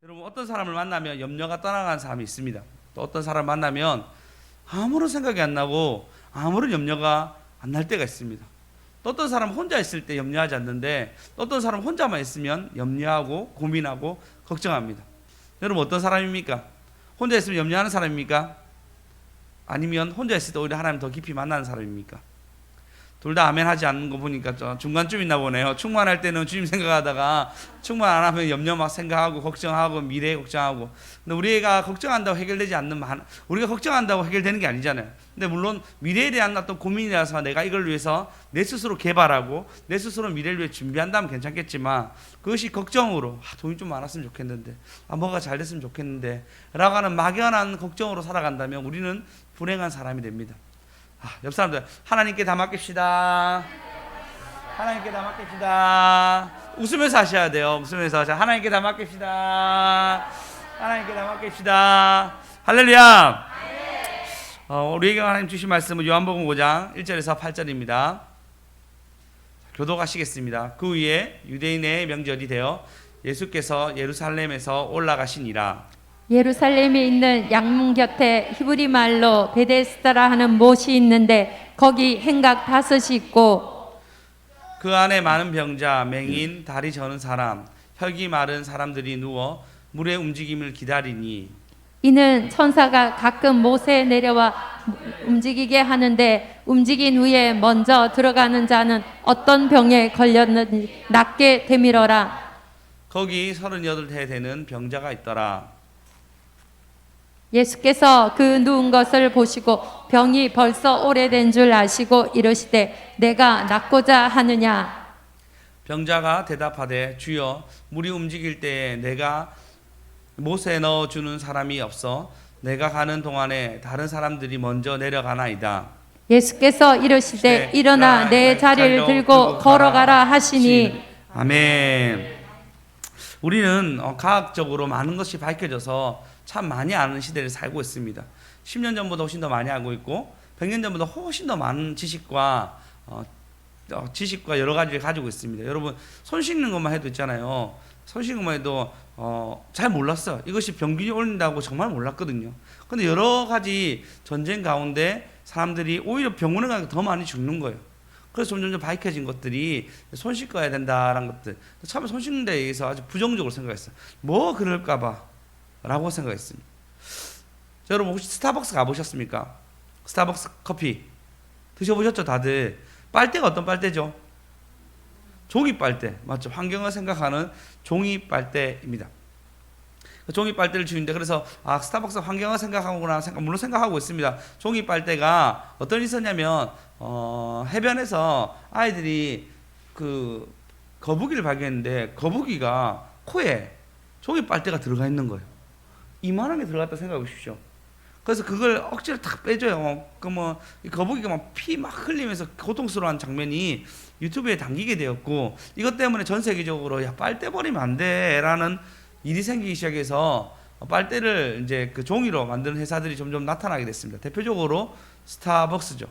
여러분, 어떤 사람을 만나면 염려가 떠나가는 사람이 있습니다. 또 어떤 사람을 만나면 아무런 생각이 안 나고 아무런 염려가 안 날 때가 있습니다. 또 어떤 사람은 혼자 있을 때 염려하지 않는데 또 어떤 사람은 혼자만 있으면 염려하고 고민하고 걱정합니다. 여러분, 어떤 사람입니까? 혼자 있으면 염려하는 사람입니까? 아니면 혼자 있을 때 오히려 하나님 더 깊이 만나는 사람입니까? 둘 다 아멘 하지 않는 거 보니까 중간쯤 있나 보네요. 충만할 때는 주님 생각하다가 충만 안 하면 염려 막 생각하고 걱정하고 미래 걱정하고. 근데 우리가 걱정한다고 해결되지 않는, 우리가 걱정한다고 해결되는 게 아니잖아요. 근데 물론 미래에 대한 어떤 고민이라서 내가 이걸 위해서 내 스스로 개발하고 내 스스로 미래를 위해 준비한다면 괜찮겠지만, 그것이 걱정으로 돈이 좀 많았으면 좋겠는데, 뭐가 잘 됐으면 좋겠는데 라고 하는 막연한 걱정으로 살아간다면 우리는 불행한 사람이 됩니다. 옆 사람들, 하나님께 다 맡깁시다. 하나님께 다 맡깁시다. 웃으면서 하셔야 돼요. 웃으면서. 자, 하나님께 다 맡깁시다. 하나님께 다 맡깁시다. 할렐루야. 우리에게 하나님 주신 말씀은 요한복음 5장 1절에서 8절입니다. 교도하시겠습니다. 그 위에 유대인의 명절이 되어 예수께서 예루살렘에서 올라가시니라. 예루살렘에 있는 양문 곁에 히브리 말로 베데스다라 하는 못이 있는데 거기 행각 5이 있고 그 안에 많은 병자, 맹인, 다리 저는 사람, 혈기 마른 사람들이 누워 물의 움직임을 기다리니, 이는 천사가 가끔 못에 내려와 움직이게 하는데 움직인 후에 먼저 들어가는 자는 어떤 병에 걸렸는지 낫게 되밀어라. 거기 38해 되는 병자가 있더라. 예수께서 그 누운 것을 보시고 병이 벌써 오래된 줄 아시고 이르시되 내가 낫고자 하느냐. 병자가 대답하되 주여, 물이 움직일 때에 내가 못에 넣어주는 사람이 없어 내가 가는 동안에 다른 사람들이 먼저 내려가나이다. 예수께서 이르시되 일어나 내 자리를 들고 걸어가라 하시니. 아멘. 우리는 과학적으로 많은 것이 밝혀져서 참 많이 아는 시대를 살고 있습니다. 10년 전보다 훨씬 더 많이 알고 있고 100년 전보다 훨씬 더 많은 지식과 여러 가지를 가지고 있습니다. 여러분, 손 씻는 것만 해도 있잖아요. 손 씻는 것만 해도 잘 몰랐어요. 이것이 병균이 옮긴다고 정말 몰랐거든요. 근데 여러 가지 전쟁 가운데 사람들이 오히려 병원에 가서 더 많이 죽는 거예요. 그래서 점점 밝혀진 것들이 손 씻어야 된다라는 것들. 처음에 손 씻는 데에 의해서 아주 부정적으로 생각했어요. 뭐 그럴까봐 라고 생각했습니다. 여러분, 혹시 스타벅스 가보셨습니까? 스타벅스 커피 드셔보셨죠? 다들. 빨대가 어떤 빨대죠? 종이 빨대. 맞죠? 환경을 생각하는 종이 빨대입니다. 종이 빨대를 주는데, 그래서 스타벅스 환경을 생각하구나 물론 생각하고 있습니다. 종이 빨대가 어떤 일이 있었냐면 해변에서 아이들이 그 거북이를 발견했는데 거북이가 코에 종이 빨대가 들어가 있는 거예요. 이만한 게 들어갔다 생각해 보십시오. 그래서 그걸 억지로 탁 빼줘요. 이 거북이가 막 피 막 흘리면서 고통스러운 장면이 유튜브에 담기게 되었고, 이것 때문에 전 세계적으로 빨대 버리면 안 돼라는 일이 생기기 시작해서 빨대를 이제 그 종이로 만드는 회사들이 점점 나타나게 됐습니다. 대표적으로 스타벅스죠.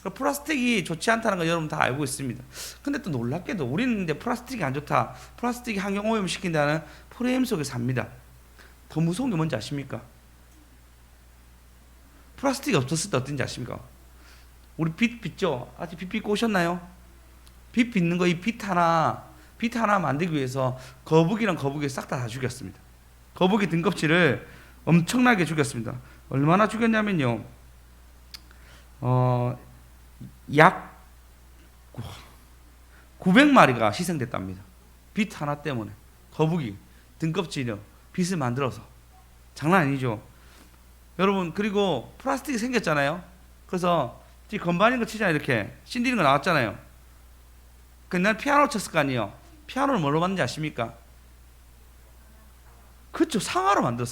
플라스틱이 좋지 않다는 건 여러분 다 알고 있습니다. 근데 또 놀랍게도 우리는 이제 플라스틱이 안 좋다, 플라스틱이 환경 오염 시킨다는 프레임 속에 삽니다. 더 무서운 게 뭔지 아십니까? 플라스틱이 없었을 때 어떤지 아십니까? 우리 빛 빚죠? 아직 빛 빚고 오셨나요? 빛 빚는 거, 이 빛 하나 만들기 위해서 거북이랑 거북이 싹 다 죽였습니다. 거북이 등껍질을 엄청나게 죽였습니다. 얼마나 죽였냐면요, 약 900마리가 희생됐답니다. 빛 하나 때문에. 거북이 등껍질이요, 빛을 만들어서. 장난 아니죠. 여러분, 그리고 플라스틱이 생겼잖아요. 그래서 건반인 거 치잖아요. 이렇게 신디는 거 나왔잖아요. 그날 피아노 쳤을 거 아니에요. 피아노를 뭘로 만드는지 아십니까? 그쵸, 상하로 만들어.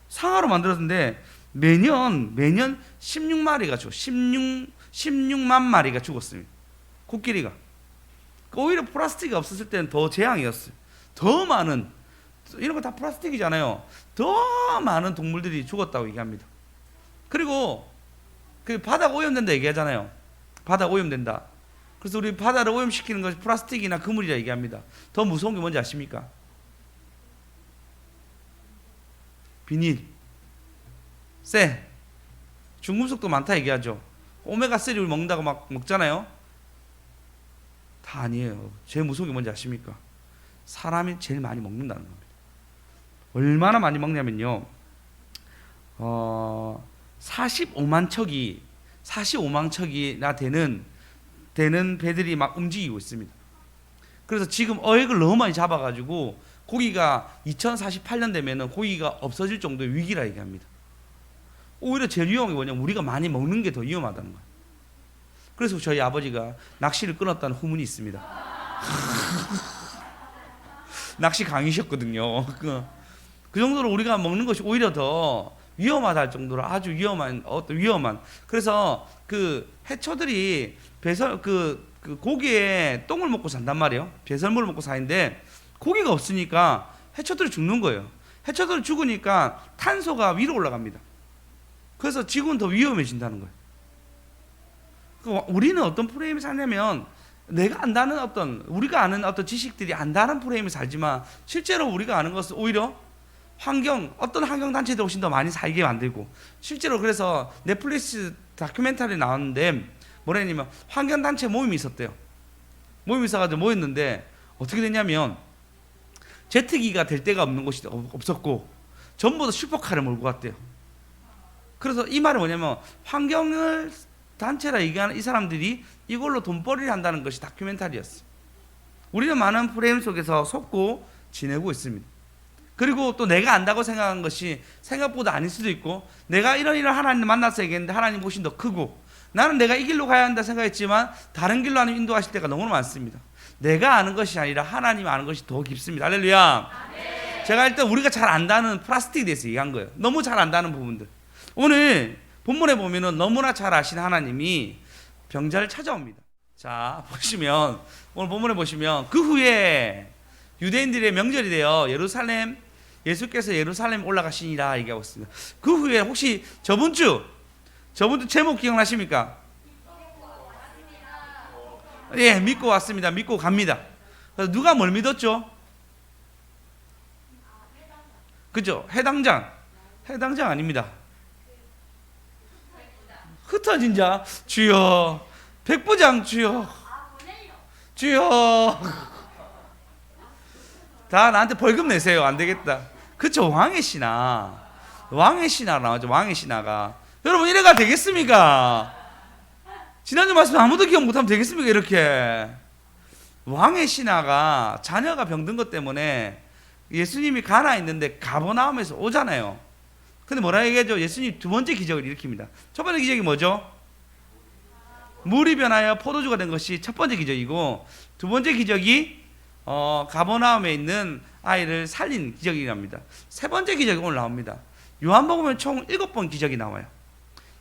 상하로 만들었는데 매년 16마리가 16만 마리가 죽었습니다. 코끼리가. 오히려 플라스틱이 없었을 때는 더 재앙이었어요. 더 많은, 이런 거 다 플라스틱이잖아요. 더 많은 동물들이 죽었다고 얘기합니다. 그리고 그 바다가 오염된다 얘기하잖아요. 바다 오염된다. 그래서 우리 바다를 오염시키는 것이 플라스틱이나 그물이라 얘기합니다. 더 무서운 게 뭔지 아십니까? 비닐, 쇠, 중금속도 많다 얘기하죠. 오메가3 우리 먹는다고 막 먹잖아요. 다 아니에요. 제일 무서운 게 뭔지 아십니까? 사람이 제일 많이 먹는다는 겁니다. 얼마나 많이 먹냐면요. 45만 척이나 되는 배들이 막 움직이고 있습니다. 그래서 지금 어획을 너무 많이 잡아가지고 고기가 2048년 되면은 고기가 없어질 정도의 위기라 얘기합니다. 오히려 제일 위험한 게 뭐냐면 우리가 많이 먹는 게 더 위험하다는 거예요. 그래서 저희 아버지가 낚시를 끊었다는 후문이 있습니다. 낚시 강이셨거든요. 그 정도로 우리가 먹는 것이 오히려 더 위험하다 할 정도로 아주 위험한. 그래서 그 해초들이 그 고기에 똥을 먹고 산단 말이에요. 배설물을 먹고 사는데 고기가 없으니까 해초들이 죽는 거예요. 해초들이 죽으니까 탄소가 위로 올라갑니다. 그래서 지구는 더 위험해진다는 거예요. 우리는 어떤 프레임을 사냐면 우리가 아는 어떤 지식들이 안다는 프레임을 살지만 실제로 우리가 아는 것은 오히려 어떤 환경단체들 훨씬 더 많이 살게 만들고, 실제로 그래서 넷플릭스 다큐멘터리 나왔는데 뭐라냐면 환경단체 모임이 있었대요. 모임이 있어가지고 모였는데 어떻게 됐냐면 제트기가 될 데가 없는 곳이 없었고 전부 다 슈퍼카를 몰고 갔대요. 그래서 이 말은 뭐냐면 환경을 단체라 얘기하는 이 사람들이 이걸로 돈벌이를 한다는 것이 다큐멘터리였어요. 우리는 많은 프레임 속에서 속고 지내고 있습니다. 그리고 또 내가 안다고 생각한 것이 생각보다 아닐 수도 있고, 내가 이런 하나님을 만나서 얘기했는데 하나님 훨씬 더 크고, 나는 내가 이 길로 가야 한다 생각했지만 다른 길로 하나님 인도하실 때가 너무 많습니다. 내가 아는 것이 아니라 하나님 아는 것이 더 깊습니다. 할렐루야. 제가 일단 우리가 잘 안다는 플라스틱에 대해서 얘기한 거예요. 너무 잘 안다는 부분들. 오늘 본문에 보면은 너무나 잘 아시는 하나님이 병자를 찾아옵니다. 자, 오늘 본문에 보시면 그 후에 유대인들의 명절이 되어 예수께서 예루살렘 올라가시니라 얘기하고 있습니다. 그 후에 혹시 저번 주 제목 기억나십니까? 예, 믿고 왔습니다. 믿고 갑니다. 그래서 누가 뭘 믿었죠? 그죠? 해당장 아닙니다. 흩어진 자 주여, 백부장 주여 다 나한테 벌금 내세요. 안 되겠다. 그쵸? 왕의 신하 나오죠. 왕의 신하가. 여러분 이래가 되겠습니까? 지난주 말씀 아무도 기억 못하면 되겠습니까? 이렇게 왕의 신하가 자녀가 병든 것 때문에 예수님이 가나 있는데 가버나움에서 오잖아요. 근데 뭐라 얘기하죠? 예수님 두 번째 기적을 일으킵니다. 첫 번째 기적이 뭐죠? 물이 변하여 포도주가 된 것이 첫 번째 기적이고, 두 번째 기적이 가버나움에 있는 아이를 살린 기적이랍니다. 세 번째 기적이 오늘 나옵니다. 요한복음에 총 7번 기적이 나와요.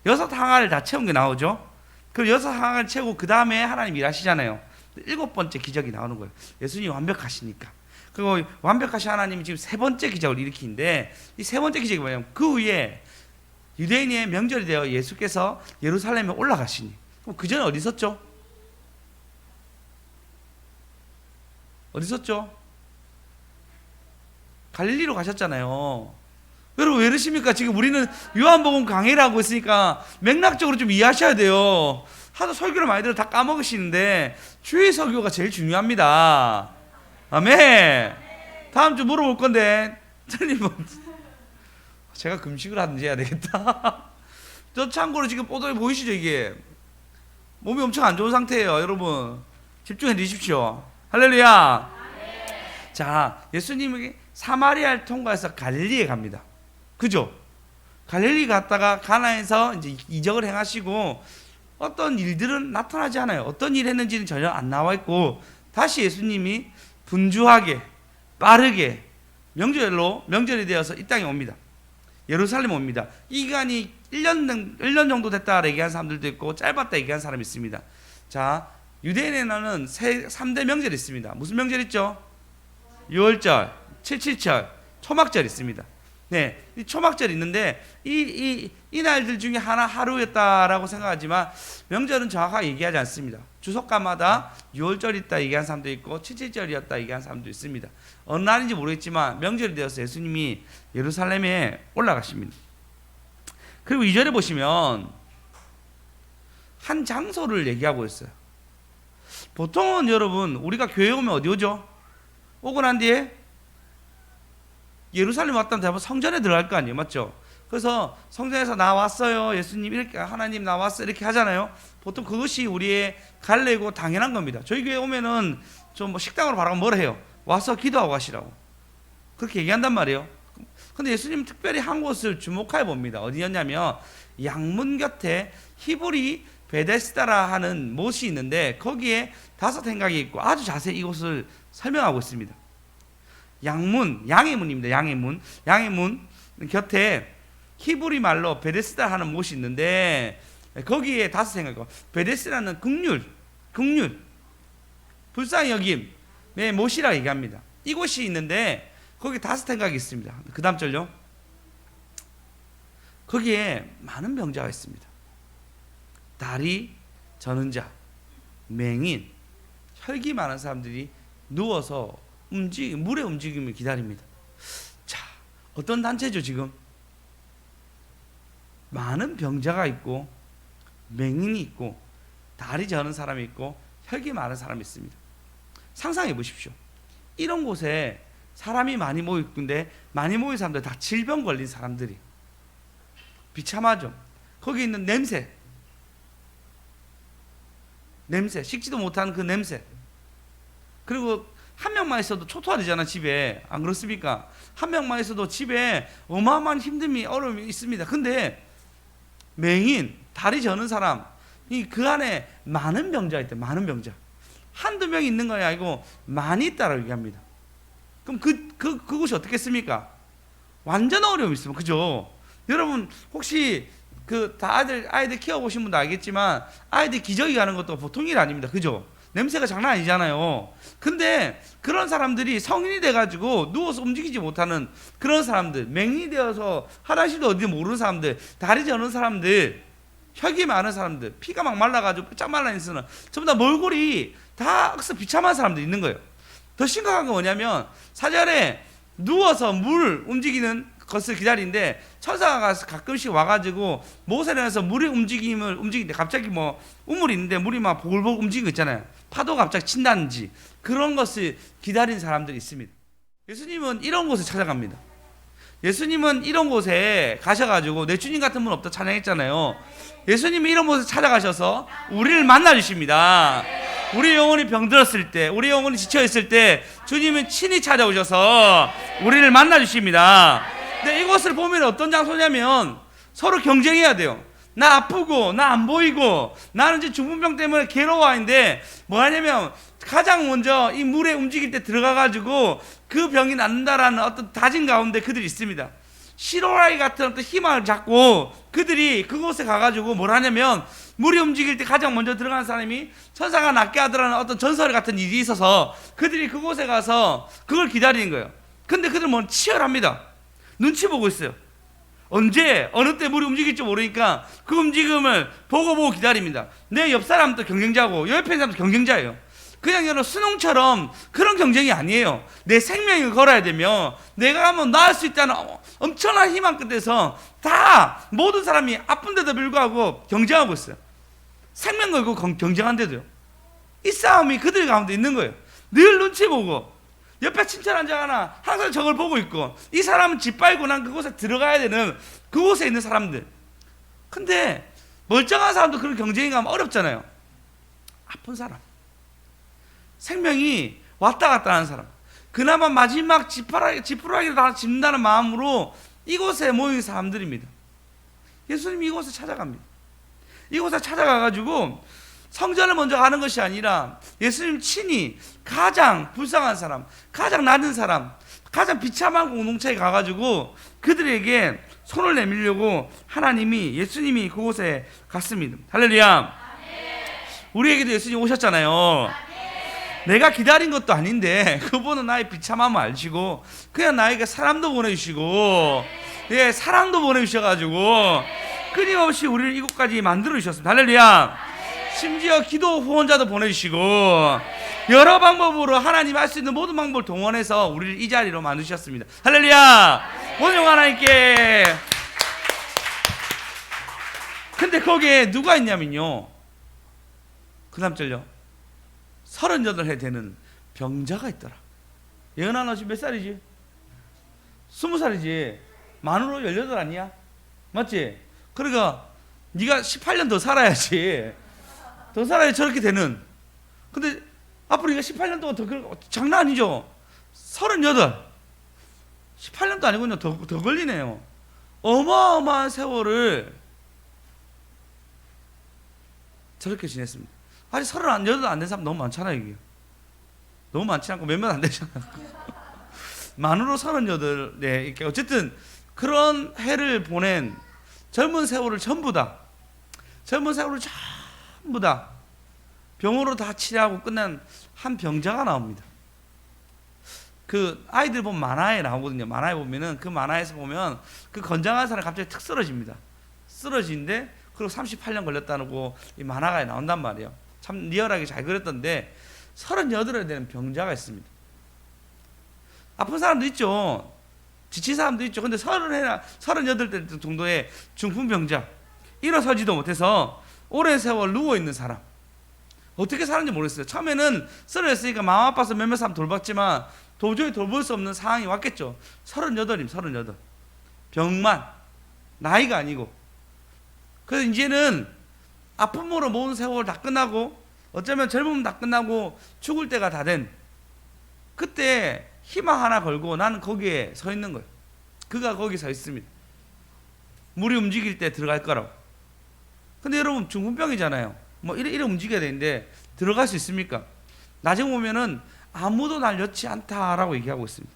6항아리를 다 채운 게 나오죠. 그럼 6항아리를 채우고 그 다음에 하나님 일하시잖아요. 7번째 기적이 나오는 거예요. 예수님이 완벽하시니까. 그리고 완벽하신 하나님이 지금 세 번째 기적을 일으키는데, 이 세 번째 기적이 뭐냐면 그 후에 유대인의 명절이 되어 예수께서 예루살렘에 올라가시니, 그럼 그 전에 어디 있었죠? 갈릴리로 가셨잖아요. 여러분 왜 이러십니까? 지금 우리는 요한복음 강해를 하고 있으니까 맥락적으로 좀 이해하셔야 돼요. 하도 설교를 많이 들어 다 까먹으시는데 주의 설교가 제일 중요합니다. 아멘. 다음 주 물어볼 건데 틀리면 제가 금식을 하든지 해야 되겠다. 저 참고로 지금 뽀독이 보이시죠? 이게 몸이 엄청 안 좋은 상태예요. 여러분 집중해 주십시오. 할렐루야. 자, 예수님이 사마리아를 통과해서 갈릴리에 갑니다. 그죠? 갈릴리 갔다가 가나에서 이제 이적을 행하시고 어떤 일들은 나타나지 않아요. 어떤 일 했는지는 전혀 안 나와 있고, 다시 예수님이 분주하게 빠르게 명절이 되어서 이 땅에 옵니다. 예루살렘 옵니다. 이 기간이 1년 정도 됐다 얘기한 사람들도 있고 짧았다 얘기한 사람이 있습니다. 자, 유대인에는 3대 명절이 있습니다. 무슨 명절 있죠? 6월절, 7.7절, 초막절 있습니다. 네, 이 초막절이 있는데 이 날들 중에 하루였다라고 생각하지만 명절은 정확하게 얘기하지 않습니다. 주석가마다 6월절이 있다 얘기한 사람도 있고 7.7절이었다 얘기한 사람도 있습니다. 어느 날인지 모르겠지만 명절이 되어서 예수님이 예루살렘에 올라가십니다. 그리고 2절에 보시면 한 장소를 얘기하고 있어요. 보통은 여러분 우리가 교회 오면 어디 오죠? 오고 난 뒤에 예루살렘 왔다는 대부분 성전에 들어갈 거 아니에요, 맞죠? 그래서 성전에서 나왔어요, 예수님 이렇게 하나님 나왔어요 이렇게 하잖아요. 보통 그것이 우리의 갈래고 당연한 겁니다. 저희 교회 오면은 좀 뭐 식당으로 바로 뭐라 해요? 와서 기도하고 가시라고 그렇게 얘기한단 말이에요. 근데 예수님 특별히 한 곳을 주목해 봅니다. 어디였냐면 양문 곁에 히브리 베데스다라 하는 못이 있는데 거기에 5 행각이 있고 아주 자세히 이곳을 설명하고 있습니다. 양문, 양의 문입니다. 양의 문. 양의 문 곁에 히브리 말로 베데스다 하는 못이 있는데 거기에 5 행각. 베데스다는 긍휼, 불쌍히 여김의 못이라고 얘기합니다. 이곳이 있는데 거기 5 행각이 있습니다. 그 다음 절요. 거기에 많은 병자가 있습니다. 다리 저는 자, 맹인, 혈기 많은 사람들이 누워서 물의 움직임을 기다립니다. 자, 어떤 단체죠 지금? 많은 병자가 있고 맹인이 있고 다리 저는 사람이 있고 혈기 많은 사람이 있습니다. 상상해 보십시오. 이런 곳에 사람이 많이 모여 있는데 많이 모인 사람들 다 질병 걸린 사람들이 비참하죠. 거기 있는 냄새, 씻지도 못하는 그 냄새. 그리고 한 명만 있어도 초토화되잖아 집에. 안 그렇습니까? 한 명만 있어도 집에 어마어마한 힘듦이 어려움이 있습니다. 근데 맹인, 다리 저는 사람, 그 안에 많은 병자가 있대. 많은 병자. 한두 명 있는 거 아니고 많이 있다라고 얘기합니다. 그럼 그곳이 어떻겠습니까? 완전 어려움이 있습니다. 그죠? 여러분 혹시 다 아이들 키워보신 분도 알겠지만 아이들 기저귀 가는 것도 보통 일 아닙니다. 그죠? 냄새가 장난 아니잖아요. 근데 그런 사람들이 성인이 돼가지고 누워서 움직이지 못하는 그런 사람들, 맹인이 되어서 화장실도 어디 모르는 사람들, 다리 저는 사람들, 혈기 많은 사람들, 피가 막 말라가지고 쫙 말라있으는 전부 다 몰골이 다 억서 비참한 사람들이 있는 거예요. 더 심각한 건 뭐냐면 4절에 누워서 물 움직이는 것을 기다리는데 천사가 가끔씩 와가지고 모세에서 물의 움직임을 움직이는데 갑자기 뭐 우물이 있는데 물이 막 보글보글 움직이고 있잖아요. 파도가 갑자기 친다든지 그런 것을 기다리는 사람들이 있습니다. 예수님은 이런 곳을 찾아갑니다. 예수님은 이런 곳에 가셔가지고 내 주님 같은 분 없다 찬양했잖아요. 예수님이 이런 곳에 찾아가셔서 우리를 만나주십니다. 우리 영혼이 병들었을 때, 우리 영혼이 지쳐있을 때 주님은 친히 찾아오셔서 우리를 만나주십니다. 근데 이곳을 보면 어떤 장소냐면 서로 경쟁해야 돼요. 나 아프고 나 안 보이고 나는 이제 중풍병 때문에 괴로워하는데 뭐 하냐면 가장 먼저 이 물에 움직일 때 들어가가지고 그 병이 낫는다라는 어떤 다짐 가운데 그들이 있습니다. 시로라기 같은 어떤 희망을 잡고 그들이 그곳에 가가지고 뭘 하냐면 물이 움직일 때 가장 먼저 들어가는 사람이 천사가 낫게 하더라는 어떤 전설 같은 일이 있어서 그들이 그곳에 가서 그걸 기다리는 거예요. 근데 그들은 뭐 치열합니다. 눈치 보고 있어요. 언제 어느 때 물이 움직일지 모르니까 그 움직임을 보고 기다립니다. 내 옆 사람도 경쟁자고 옆에 사람도 경쟁자예요. 그냥 여러분 수능처럼 그런 경쟁이 아니에요. 내 생명을 걸어야 되며 내가 한번 나을 수 있다는 엄청난 희망 끝에서 다 모든 사람이 아픈데도 불구하고 경쟁하고 있어요. 생명 걸고 경쟁한데도요. 이 싸움이 그들 가운데 있는 거예요. 늘 눈치 보고 옆에 친절한 자 하나 항상 저걸 보고 있고 이 사람은 짓밟고 난 그곳에 들어가야 되는 그곳에 있는 사람들. 근데 멀쩡한 사람도 그런 경쟁이 가면 어렵잖아요. 아픈 사람, 생명이 왔다 갔다 하는 사람, 그나마 마지막 지푸라기를 다 짚는다는 마음으로 이곳에 모인 사람들입니다. 예수님이 이곳에 찾아갑니다. 이곳에 찾아가가지고 성전을 먼저 가는 것이 아니라 예수님 친히 가장 불쌍한 사람, 가장 낮은 사람, 가장 비참한 공동체에 가가지고 그들에게 손을 내밀려고 하나님이, 예수님이 그곳에 갔습니다. 할렐루야. 우리에게도 예수님 오셨잖아요. 내가 기다린 것도 아닌데 그분은 나의 비참함을 알시고 그냥 나에게 사람도 보내주시고 예, 사랑도 보내주셔가지고 끊임없이 우리를 이곳까지 만들어 주셨습니다. 할렐루야. 심지어 기도 후원자도 보내주시고 여러 방법으로 하나님 할 수 있는 모든 방법을 동원해서 우리를 이 자리로 만드셨습니다. 할렐루야. 원영 하나님께. 근데 거기에 누가 있냐면요, 그 다음 절요, 38해 되는 병자가 있더라. 예은아, 너 지금 몇 살이지? 20살이지. 만으로 18 아니야? 맞지? 그러니까 네가 18년 더 살아야지. 더 살아야 저렇게 되는. 근데 앞으로 네가 18년 동안 더 장난 아니죠? 38. 18년도 아니군요. 더 걸리네요. 어마어마한 세월을 저렇게 지냈습니다. 아직 38 안 된 사람 너무 많잖아요. 이게 너무 많지 않고 몇몇 안 되잖아요. 만으로 38. 네, 이렇게 어쨌든 그런 해를 보낸 젊은 세월을 전부 다 병으로 다 치료하고 끝난 한 병자가 나옵니다. 그 아이들 보면 만화에 나오거든요. 만화에 보면은, 그 만화에서 보면 그 건장한 사람이 갑자기 툭 쓰러집니다. 쓰러지는데 그리고 38년 걸렸다고 이 만화가 나온단 말이에요. 참 리얼하게 잘 그렸던데, 38에 되는 병자가 있습니다. 아픈 사람도 있죠. 지친 사람도 있죠. 근데 38대 정도의 중풍병자, 일어서지도 못해서 오랜 세월 누워있는 사람, 어떻게 사는지 모르겠어요. 처음에는 쓰러졌으니까 마음 아파서 몇몇 사람 돌봤지만 도저히 돌볼 수 없는 상황이 왔겠죠. 38. 병만, 나이가 아니고. 그래서 이제는 아픔으로 모은 세월 다 끝나고, 어쩌면 젊음은 다 끝나고 죽을 때가 다 된, 그때 희망 하나 걸고 나는 거기에 서 있는 거예요. 그가 거기 서 있습니다. 물이 움직일 때 들어갈 거라고. 근데 여러분, 중풍병이잖아요. 뭐 이래 움직여야 되는데 들어갈 수 있습니까? 나중에 보면은 아무도 날 넣지 않다라고 얘기하고 있습니다.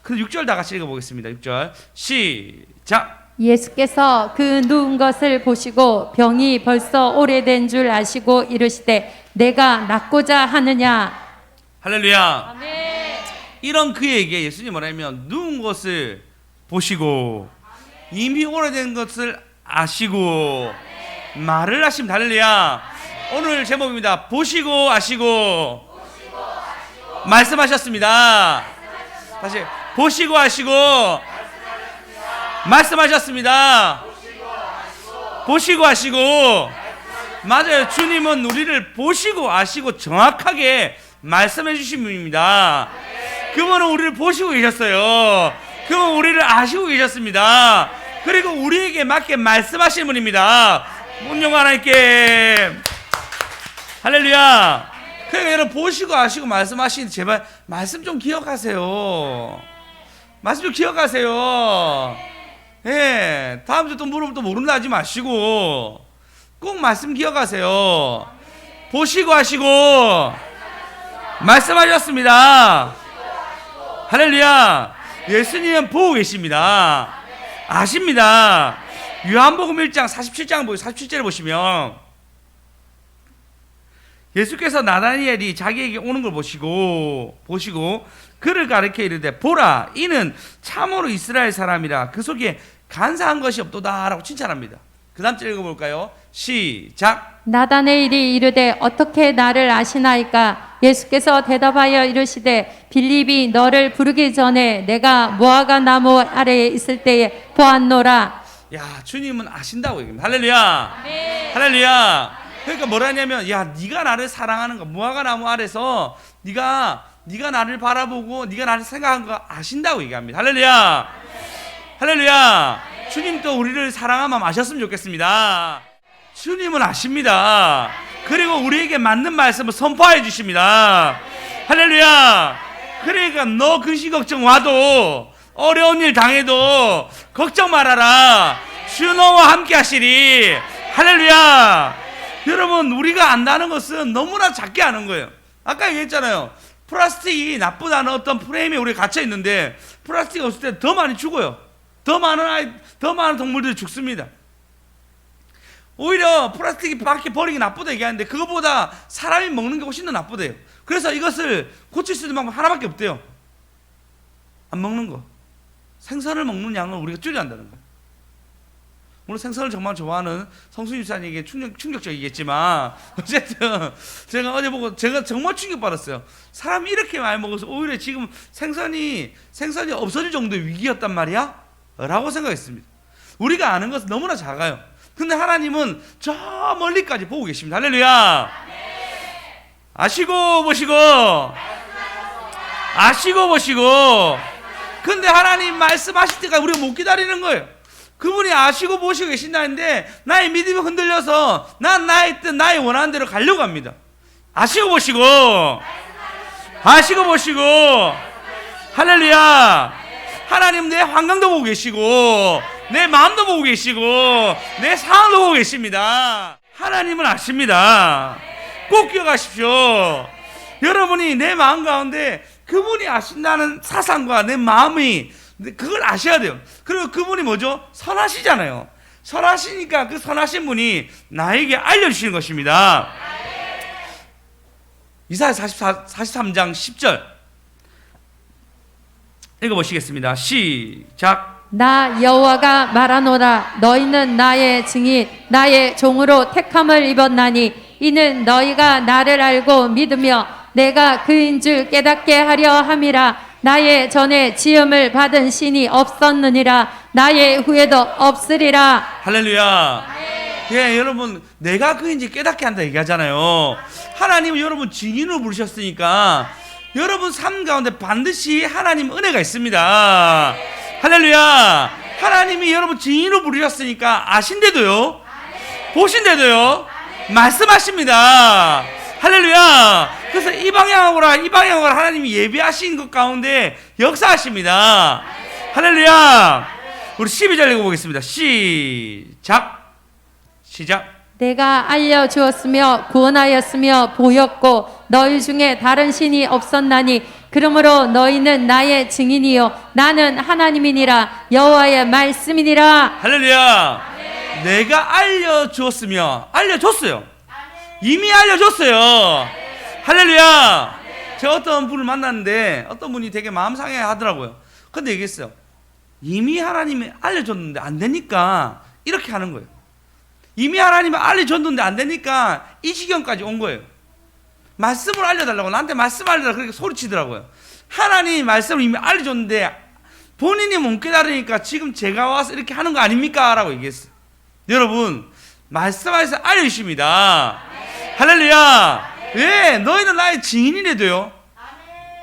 근데 6절 다 같이 읽어보겠습니다. 6절 시작. 예수께서 그 누운 것을 보시고 병이 벌써 오래된 줄 아시고 이르시되 내가 낫고자 하느냐. 할렐루야. 아멘. 이런 그에게 예수님 뭐냐면, 누운 것을 보시고 이미 오래된 것을 아시고 말을 하십니다. 할렐루야. 오늘 제목입니다. 보시고 아시고 말씀하셨습니다. 다시, 보시고 아시고 말씀하셨습니다. 보시고 아시고. 맞아요. 주님은 우리를 보시고 아시고 정확하게 말씀해 주신 분입니다. 그분은 우리를 보시고 계셨어요. 그분은 우리를 아시고 계셨습니다. 그리고 우리에게 맞게 말씀하시는 분입니다. 문용 하나님께. 할렐루야. 그러니까 여러분, 보시고 아시고 말씀하시는데 제발 말씀 좀 기억하세요. 말씀 좀 기억하세요. 예, 다음 주 또 물으면 또 모른다 하지 마시고 꼭 말씀 기억하세요. 보시고 하시고 말씀하셨습니다. 할렐루야. 예수님은 보고 계십니다. 아십니다. 요한복음 1장 47절을 보시면 예수께서 나다니엘이 자기에게 오는 걸 보시고 그를 가르쳐 이르되 보라, 이는 참으로 이스라엘 사람이라 그 속에 간사한 것이 없도다 라고 칭찬합니다. 그 다음 절 읽어볼까요? 시작. 나다네일이 이르되 어떻게 나를 아시나이까? 예수께서 대답하여 이르시되 빌립이 너를 부르기 전에 내가 무화과 나무 아래에 있을 때에 보았노라. 야, 주님은 아신다고 얘기합니다. 할렐루야. 네. 할렐루야. 그러니까 뭐라 하냐면, 야, 네가 나를 사랑하는 거, 무화과 나무 아래서 네가 나를 바라보고 네가 나를 생각한 거 아신다고 얘기합니다. 할렐루야. 할렐루야. 주님도 우리를 사랑한 마음 아셨으면 좋겠습니다. 주님은 아십니다. 그리고 우리에게 맞는 말씀을 선포해 주십니다. 할렐루야. 그러니까 너 근심 걱정 와도, 어려운 일 당해도 걱정 말아라. 주 너와 함께 하시리. 할렐루야. 여러분, 우리가 안다는 것은 너무나 작게 아는 거예요. 아까 얘기했잖아요. 플라스틱이 나쁘다는 어떤 프레임에 우리가 갇혀 있는데, 플라스틱이 없을 때 더 많이 죽어요. 더 많은 동물들이 죽습니다. 오히려 플라스틱이 밖에 버리기 나쁘다 얘기하는데, 그것보다 사람이 먹는 게 훨씬 더 나쁘대요. 그래서 이것을 고칠 수 있는 방법 하나밖에 없대요. 안 먹는 거. 생선을 먹는 양을 우리가 줄여야 한다는 거예요. 물론 생선을 정말 좋아하는 성수님 집사님에게 충격적이겠지만 어쨌든 제가 어제 보고 제가 정말 충격받았어요. 사람이 이렇게 많이 먹어서 오히려 지금 생선이 없어질 정도의 위기였단 말이야? 라고 생각했습니다. 우리가 아는 것은 너무나 작아요. 근데 하나님은 저 멀리까지 보고 계십니다. 할렐루야. 아시고 보시고 근데 하나님 말씀하실 때까지 우리가 못 기다리는 거예요. 그분이 아시고 보시고 계신다는데 나의 믿음이 흔들려서 난 나의 뜻 나의 원하는 대로 가려고 합니다. 아시고 보시고 할렐루야. 하나님 내 환경도 보고 계시고 내 마음도 보고 계시고 내 상황도 보고 계십니다. 하나님은 아십니다. 꼭 기억하십시오. 여러분이 내 마음 가운데 그분이 아신다는 사상과 내 마음이 그걸 아셔야 돼요. 그리고 그분이 뭐죠? 선하시잖아요. 선하시니까 그 선하신 분이 나에게 알려주시는 것입니다. 이사야 43장 10절 읽어보시겠습니다. 시작. 나 여호와가 말하노라. 너희는 나의 증인 나의 종으로 택함을 입었나니 이는 너희가 나를 알고 믿으며 내가 그인 줄 깨닫게 하려 함이라. 나의 전에 지음을 받은 신이 없었느니라. 나의 후에도 없으리라. 할렐루야. 예, 여러분 내가 그인지 깨닫게 한다 얘기하잖아요. 하나님은 여러분 증인으로 부르셨으니까 여러분 삶 가운데 반드시 하나님 은혜가 있습니다. 할렐루야. 하나님이 여러분 증인으로 부르셨으니까 아신데도요, 보신데도요 말씀하십니다. 할렐루야. 그래서 이 방향으로 하나님이 예비하신 것 가운데 역사하십니다. 할렐루야. 우리 12절 읽어보겠습니다. 시작. 내가 알려주었으며 구원하였으며 보였고 너희 중에 다른 신이 없었나니 그러므로 너희는 나의 증인이요 나는 하나님이니라. 여호와의 말씀이니라. 할렐루야. 내가 알려주었으며 알려줬어요. 이미 알려줬어요. 할렐루야. 제가 어떤 분을 만났는데 어떤 분이 되게 마음 상해 하더라고요. 근데 얘기했어요. 이미 하나님이 알려줬는데 안 되니까 이렇게 하는 거예요. 이미 하나님이 알려줬는데 안 되니까 이 지경까지 온 거예요. 말씀을 알려달라고 나한테 말씀 알려달라고 그렇게 소리치더라고요. 하나님이 말씀을 이미 알려줬는데 본인이 못 깨달으니까 지금 제가 와서 이렇게 하는 거 아닙니까? 라고 얘기했어요. 여러분 말씀하셔서 알려주십니다. 할렐루야. 왜? 너희는 나의 증인이래도요.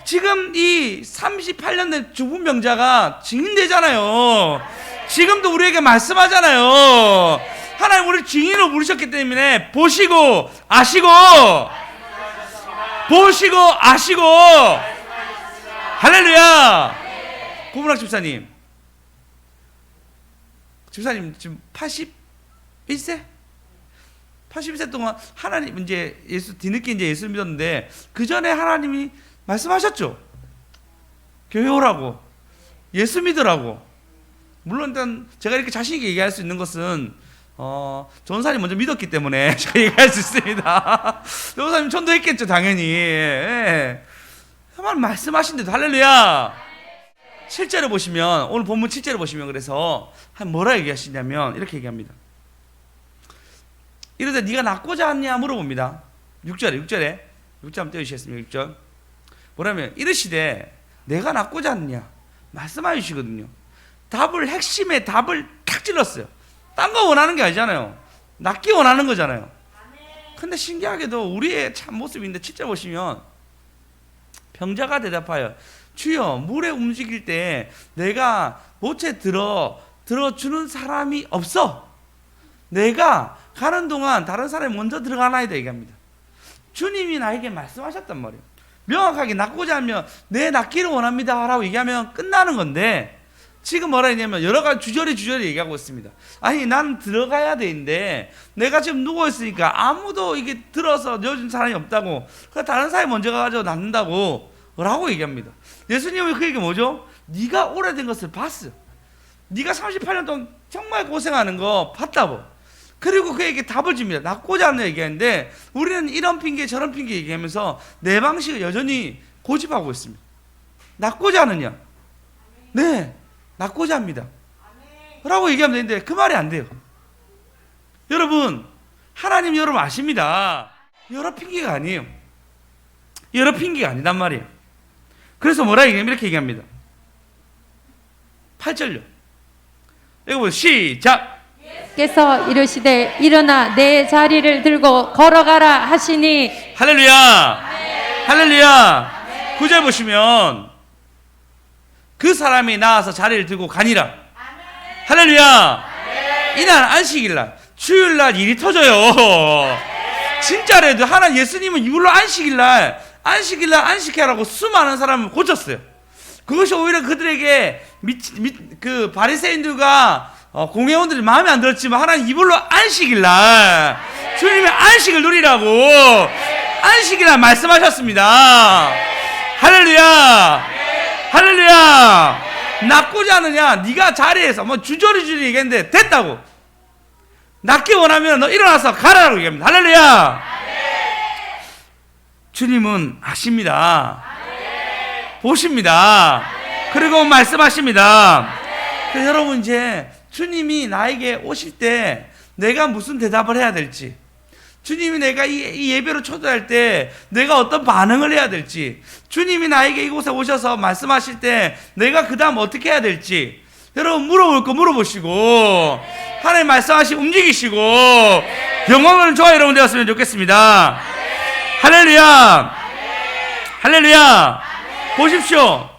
지금 이 38년 된 죽은 병자가 증인되잖아요. 지금도 우리에게 말씀하잖아요. 하나님 우리 증인으로 부르셨기 때문에 보시고 아시고 할렐루야. 고문학 집사님 지금 81세? 81세 동안 하나님 이제 뒤늦게 이제 예수 믿었는데 그 전에 하나님이 말씀하셨죠. 교회 오라고, 예수 믿으라고. 물론 일단 제가 이렇게 자신 있게 얘기할 수 있는 것은 전사님 먼저 믿었기 때문에 제가 얘기할 수 있습니다. 전사님 전도했겠죠, 당연히. 예. 말씀하신데도 할렐루야. 7절을 보시면 오늘 본문 7절을 보시면 그래서 뭐라 얘기하시냐면 이렇게 얘기합니다. 이러다 네가 낫고자 하냐 물어봅니다. 6절 한번 떼주시겠습니까? 6절 뭐라면 이르시되 내가 낫고자 하느냐 말씀해 주시거든요. 핵심의 답을 탁 찔렀어요. 딴 거 원하는 게 아니잖아요. 낫기 원하는 거잖아요. 근데 신기하게도 우리의 참 모습인데 7절 보시면 병자가 대답하여 주여 물에 움직일 때 내가 못에 들어주는 사람이 없어. 내가 가는 동안 다른 사람이 먼저 들어가나이다 얘기합니다. 주님이 나에게 말씀하셨단 말이에요. 명확하게 낫고자 하면 내 낫기를 원합니다 라고 얘기하면 끝나는 건데 지금 뭐라 했냐면 여러 가지 주저리 얘기하고 있습니다. 아니 난 들어가야 되는데 내가 지금 누워있으니까 아무도 이게 들어서 넣어준 사람이 없다고 그러니까 다른 사람이 먼저 가가지고 낫는다고 라고 얘기합니다. 예수님은 그 얘기 뭐죠? 네가 오래된 것을 봤어. 네가 38년 동안 정말 고생하는 거 봤다고. 그리고 그에게 답을 줍니다. 낫고자 하는 얘기하는데 우리는 이런 핑계 저런 핑계 얘기하면서 내 방식을 여전히 고집하고 있습니다. 낫고자 하느냐? 네, 낳고자 합니다. 라고 얘기하면 되는데 그 말이 안 돼요. 여러분, 하나님 여러분 아십니다. 여러 핑계가 아니에요. 여러 핑계가 아니단 말이에요. 그래서 뭐라 얘기하면 이렇게 얘기합니다. 8절요. 이거 보세요. 시작. 께서 이르시되 일어나 내 자리를 들고 걸어가라 하시니. 할렐루야. 할렐루야. 9절 보시면 그 사람이 나와서 자리를 들고 가니라. 할렐루야. 이날 안식일날, 주일날 일이 터져요. 진짜래도 하나 예수님은 이걸로 안식일날 안식해라고 수많은 사람을 고쳤어요. 그것이 오히려 그들에게 그 바리새인들과 공회원들이 마음에 안 들었지만 하나님 이걸로 안식일날 주님의 안식을 누리라고 안식일날 말씀하셨습니다. 할렐루야. 할렐루야. 낫고자 하느냐? 네가 자리에서 뭐 주저리 얘기했는데 됐다고. 낫기 원하면 너 일어나서 가라라고 얘기합니다. 할렐루야. 주님은 아십니다. 보십니다. 그리고 말씀하십니다. 그래서 여러분 이제 주님이 나에게 오실 때 내가 무슨 대답을 해야 될지, 주님이 내가 이 예배로 초대할 때 내가 어떤 반응을 해야 될지, 주님이 나에게 이곳에 오셔서 말씀하실 때 내가 그 다음 어떻게 해야 될지 여러분 물어볼 거 물어보시고 하나님 말씀하시고 움직이시고 영광을 좋아 여러분 되었으면 좋겠습니다. 할렐루야. 할렐루야. 보십시오.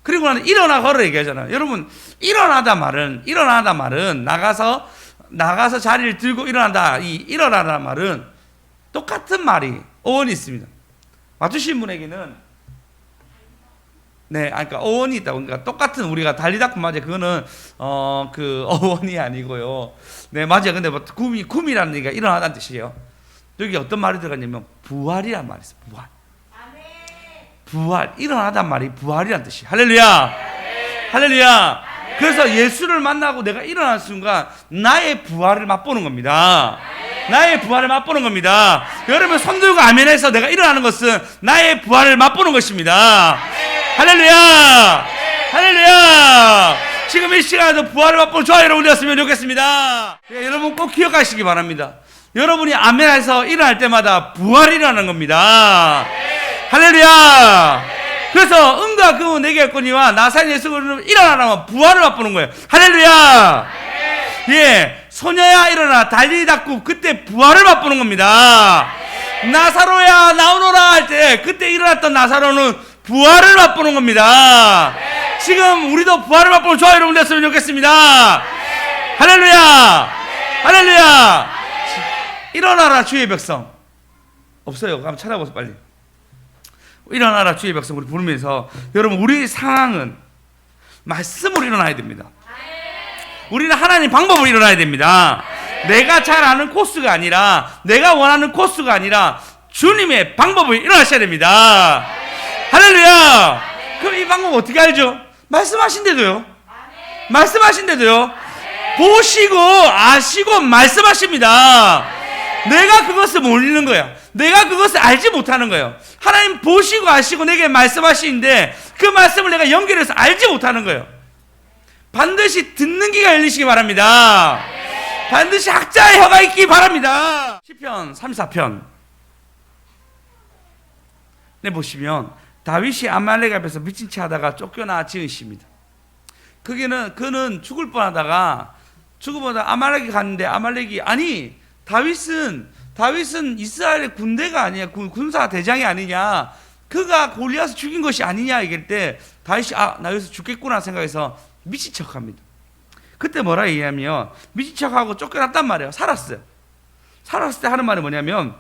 그리고 나는 일어나 걸어 얘기하잖아요. 여러분 일어나다 말은 나가서 자리를 들고 일어난다. 이 일어나다 말은 똑같은 말이 어원이 있습니다. 맞추신 분에게는 그러니까 어원이 있다고. 그러니까 똑같은 우리가 달리다구 맞아요. 그거는 그 어원이 아니고요. 네, 맞아요. 근데 뭐 구미라는 얘기가 일어나다는 뜻이에요. 여기 어떤 말이 들어갔냐면 부활이란 말이 있어요. 부활. 일어나단 말이 부활이란 뜻이에요. 할렐루야. 할렐루야. 그래서 예수를 만나고 내가 일어난 순간 나의 부활을 맛보는 겁니다. 나의 부활을 맛보는 겁니다. 여러분 손 들고 아멘해서 내가 일어나는 것은 나의 부활을 맛보는 것입니다. 할렐루야. 할렐루야. 지금 이 시간에도 부활을 맛보는 저와 여러분 되었으면 좋겠습니다. 여러분 꼭 기억하시기 바랍니다. 여러분이 아멘해서 일어날 때마다 부활이 일어나는 겁니다. 할렐루야. 그래서 응가 그 내게 했거니와 나사렛 예수 그리스도로 일어나라면 부활을 맛보는 거예요. 할렐루야. 예, 소녀야 일어나 달리다구 그때 부활을 맛보는 겁니다. 나사로야 나오너라 할 때 그때 일어났던 나사로는 부활을 맛보는 겁니다. 지금 우리도 부활을 맛보는 저와 여러분 됐으면 좋겠습니다. 할렐루야. 할렐루야. 일어나라 주의 백성. 없어요. 한번 찾아보세요 빨리. 일어나라 주의 백성 우리 부르면서 여러분 우리 상황은 말씀으로 일어나야 됩니다. 우리는 하나님 방법으로 일어나야 됩니다. 내가 잘 아는 코스가 아니라 내가 원하는 코스가 아니라 주님의 방법으로 일어나셔야 됩니다. 할렐루야. 그럼 이 방법 어떻게 알죠? 말씀하신데도요. 말씀하신데도요. 보시고 아시고 말씀하십니다. 내가 그것을 모르는 거야. 내가 그것을 알지 못하는 거예요. 하나님 보시고 아시고 내게 말씀하시는데 그 말씀을 내가 연결해서 알지 못하는 거예요. 반드시 듣는 귀가 열리시기 바랍니다. 반드시 학자의 혀가 있기 바랍니다. 시편 34편 네 보시면 다윗이 아말렉 앞에서 미친 채 하다가 쫓겨나 지은 시입니다. 그는 죽을 뻔하다가 아말렉이 갔는데 아말렉이 아니 다윗은 이스라엘의 군대가 아니냐, 군사 대장이 아니냐, 그가 골리앗을 죽인 것이 아니냐 얘기할 때 다윗이 나 여기서 죽겠구나 생각해서 미친 척합니다. 그때 뭐라 얘기하면 미친 척하고 쫓겨났단 말이에요. 살았어요. 살았을 때 하는 말이 뭐냐면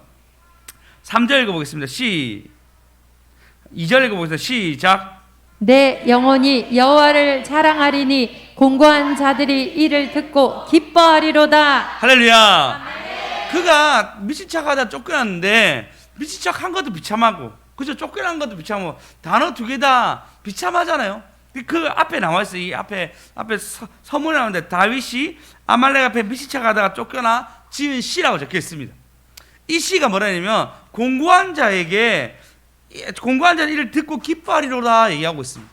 3절 읽어보겠습니다. 2절 읽어보겠습니다. 시작. 내 영혼이 여호와를 자랑하리니 공고한 자들이 이를 듣고 기뻐하리로다. 할렐루야. 그가 미친 척하다 쫓겨났는데 미친 척한 것도 비참하고 그죠? 쫓겨난 것도 비참하고 단어 두 개 다 비참하잖아요. 그 앞에 나와 있어요. 이 앞에 서문이 나오는데 다윗이 아말렉 앞에 미친 척하다가 쫓겨나 지은 시라고 적혀 있습니다. 이 시가 뭐라냐면 공고한 자는 이를 듣고 기뻐하리로다 얘기하고 있습니다.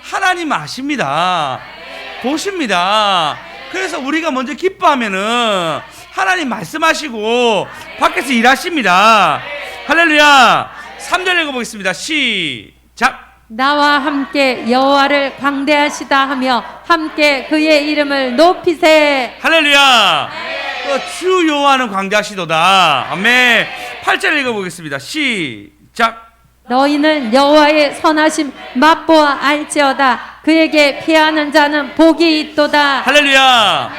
하나님 아십니다. 보십니다. 그래서 우리가 먼저 기뻐하면은 하나님 말씀하시고 밖에서 일하십니다. 할렐루야. 3절 읽어보겠습니다. 시작. 나와 함께 여호와를 광대하시다 하며 함께 그의 이름을 높이세. 할렐루야. 주 여호와는 광대하시도다. 아멘. 8절 읽어보겠습니다. 시작. 너희는 여호와의 선하심 맛보아 알지어다. 그에게 피하는 자는 복이 있도다. 할렐루야.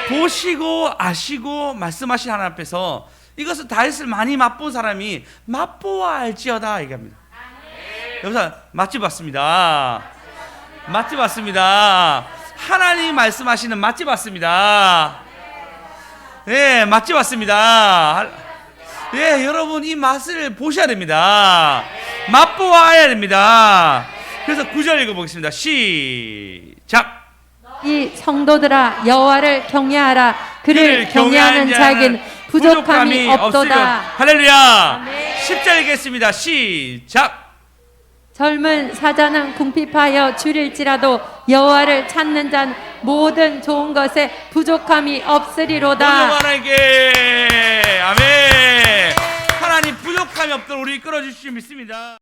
보시고 아시고 말씀하신 하나님 앞에서 이것을 다윗을 많이 맛본 사람이 맛보아 알지어다 얘기합니다. 여기서 맛집 왔습니다. 맛집 왔습니다. 하나님 말씀하시는 맛집 왔습니다. 예, 맛집 왔습니다. 예, 여러분 이 맛을 보셔야 됩니다. 맛보아야 됩니다. 그래서 9절 읽어보겠습니다. 시작. 이 성도들아 여호와를 경외하라. 그를 경외하는 자에게는 부족함이 없도다. 할렐루야. 10절 읽겠습니다. 시작. 젊은 사자는 궁핍하여 줄일지라도 여호와를 찾는 자는 모든 좋은 것에 부족함이 없으리로다. 하나님께 아멘. 하나님 부족함이 없도록 우리 끌어주시기 믿습니다.